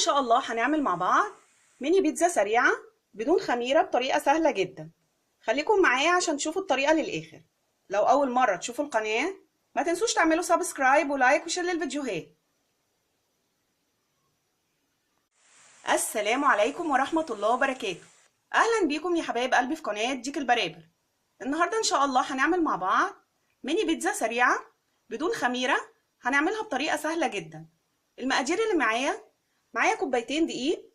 شاء الله هنعمل مع بعض ميني بيتزا سريعة بدون خميرة بطريقة سهلة جدا. خليكم معايا عشان تشوفوا الطريقة للآخر. لو أول مرة تشوفوا القناة ما تنسوش تعملوا سبسكرايب ولايك وشير للفيديوهات. السلام عليكم ورحمة الله وبركاته. أهلا بيكم يا حبايب قلبي في قناة ديك البرابر. النهاردة إن شاء الله هنعمل مع بعض ميني بيتزا سريعة بدون خميرة، هنعملها بطريقة سهلة جدا. المقادير اللي معايا كوبايتين دقيق،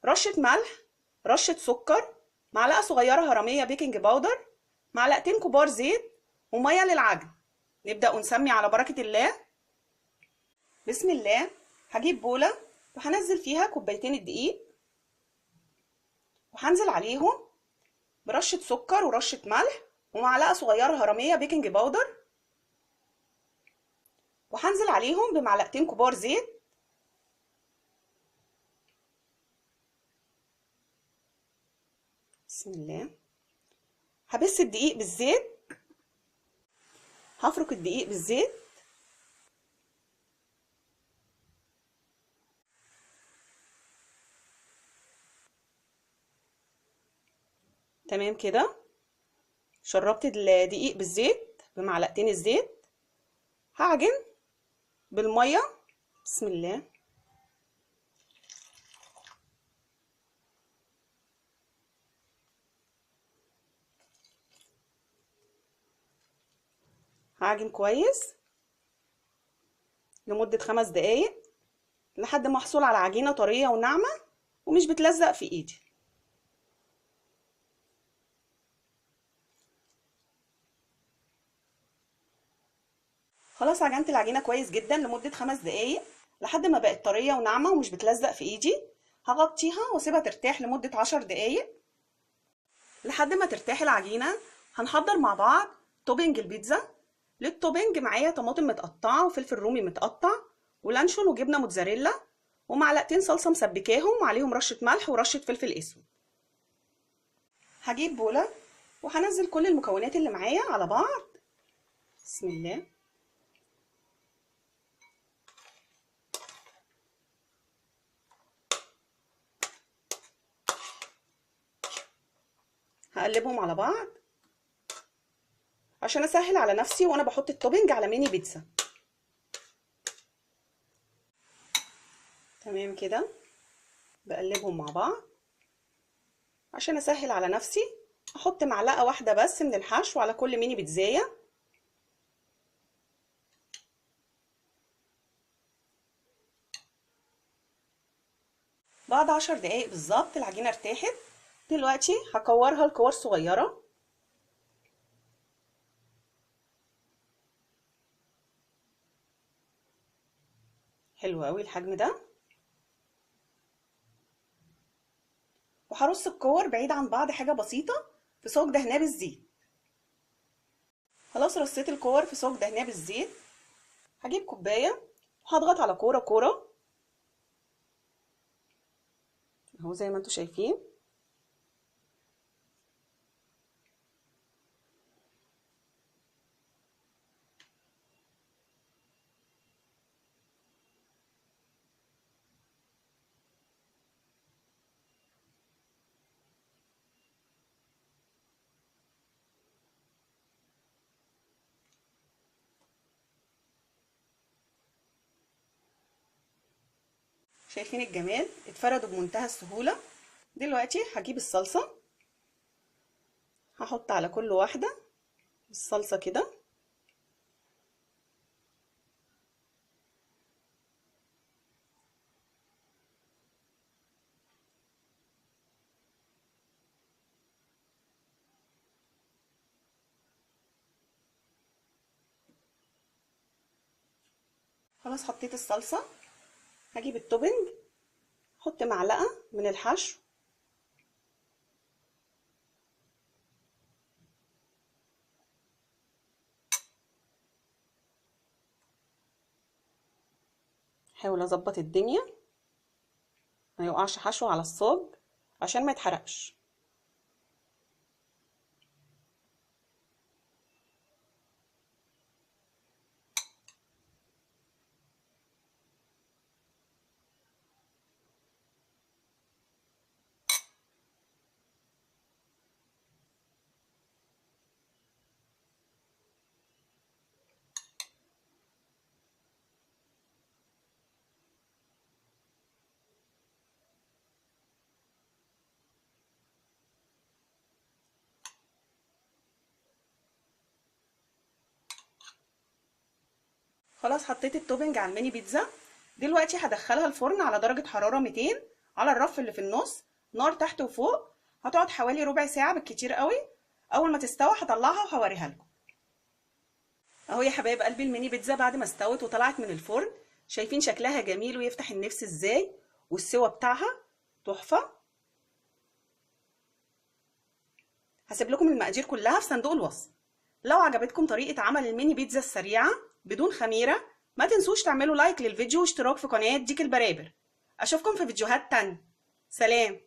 رشة ملح، رشة سكر، معلقة صغيرة هرمية بيكنج باودر، معلقتين كبار زيت، ومية للعجن. نبدأ ونسمي على بركة الله. بسم الله. هجيب بولة وهنزل فيها كوبايتين الدقيق، وهنزل عليهم برشة سكر ورشة ملح ومعلقة صغيرة هرمية بيكنج باودر، وهنزل عليهم بمعلقتين كبار زيت. بسم الله. هبس الدقيق بالزيت، هفرك الدقيق بالزيت. تمام كده. شربت الدقيق بالزيت بمعلقتين الزيت. هعجن بالميه. بسم الله. هعجن كويس لمدة 5 دقايق لحد ما احصل على عجينة طرية وناعمة ومش بتلزق في ايدي. خلاص عجنت العجينة كويس جدا لمدة 5 دقايق لحد ما بقت طرية وناعمة ومش بتلزق في ايدي. هغطيها واسيبها ترتاح لمدة 10 دقايق. لحد ما ترتاح العجينة هنحضر مع بعض توبينج البيتزا. للتوبينج معايا طماطم متقطعة وفلفل رومي متقطع ولانشون وجبنة موتزاريلا ومعلقتين صلصة مسبكاهم وعليهم رشة ملح ورشة فلفل اسود. هجيب بولة وهنزل كل المكونات اللي معايا على بعض. بسم الله. هقلبهم على بعض عشان اسهل على نفسي وانا بحط التوبينج على ميني بيتزا. تمام كده. بقلبهم مع بعض عشان اسهل على نفسي. احط معلقة واحدة بس من الحشو على كل ميني بيتزاية. بعد 10 دقايق بالظبط العجينة ارتاحت. دلوقتي هكورها لكور صغيرة. حلو قوي الحجم ده. وهرص الكور بعيد عن بعض حاجة بسيطة في صاج دهناه بالزيت. خلاص رصيت الكور في صاج دهناه بالزيت. هجيب كوباية وهضغط على كورة كورة اهو زي ما انتوا شايفين. شايفين الجمال؟ اتفردوا بمنتهى السهولة. دلوقتي هجيب الصلصة، هحط على كل واحدة الصلصة كده. خلاص حطيت الصلصة. هجيب التوبنج، احط معلقة من الحشو احاول اظبط الدنيا ما يوقعش حشو على الصاج عشان ما يتحرقش. خلاص حطيت التوبنج على الميني بيتزا. دلوقتي هدخلها الفرن على درجة حرارة 200 على الرف اللي في النص، نار تحت وفوق. هتقعد حوالي ربع ساعة بالكتير قوي. اول ما تستوي هطلعها وهوريها لكم. اهو يا حبايب قلبي الميني بيتزا بعد ما استوت وطلعت من الفرن. شايفين شكلها جميل ويفتح النفس ازاي، والسوا بتاعها تحفة. هسيب لكم المقادير كلها في صندوق الوصف. لو عجبتكم طريقة عمل الميني بيتزا السريعة بدون خميرة، ما تنسوش تعملوا لايك للفيديو واشتراك في قناة ديك البرابر. اشوفكم في فيديوهات تانية. سلام.